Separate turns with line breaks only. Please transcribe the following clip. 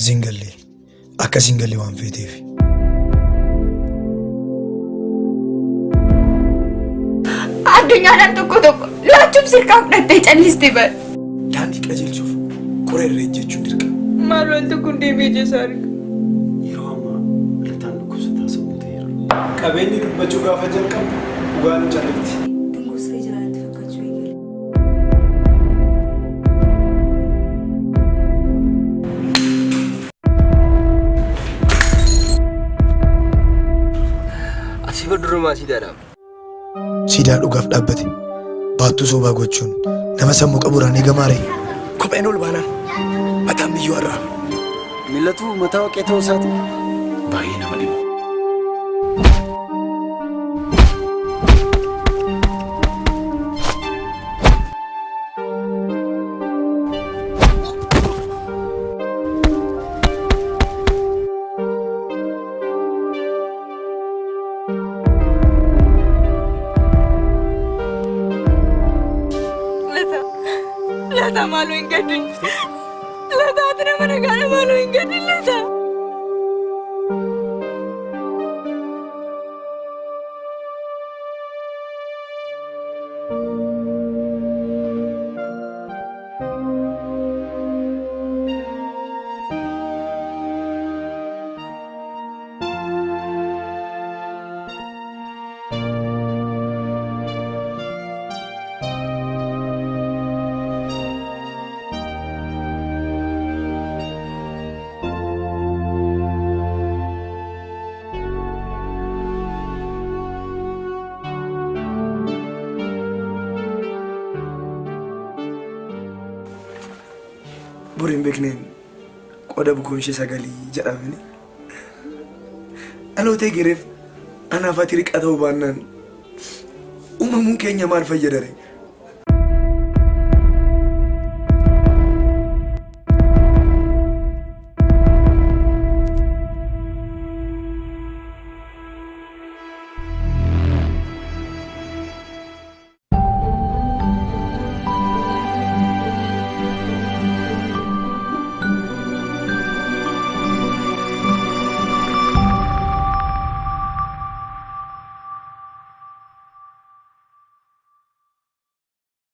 Zingallee akka zingallee waan feeteef.
Addunyaan tokko laachuuf sirkaa fudhattee callisti bar.
Daandii qajeelchuuf qoreerree jechuun dirqa.
Maal wanti kun deemee jeesaa arga?
Yeroo ammaa lataan dhukkubsataa sammuu ta'eera. Qabeenyi dubbachuu gaafa jalqabu dhugaan caalatti.
Dungusree jiraatti fakkaachuu eegale.
Asii fuuldurumaa siidaadhaaf.
Siidaa dhugaaf dhaabbate baattuu soobaa gochuun nama sammuu qaburaan eegamaare kopheen ol baanaan mataan biyyoo irraa.
Millatu mataa waaqee ta'uu isaati.
Baay'ee nama dhiba.
Lata malu inggadin. Lata atna mana gana malu inggadin lata. Burin beknen qoda bukuun ishee sagalii jedhamani. Dhalootee gireef anaaf ati riqaa ta'uu baannaan uumamuun keenya maal fayyadare?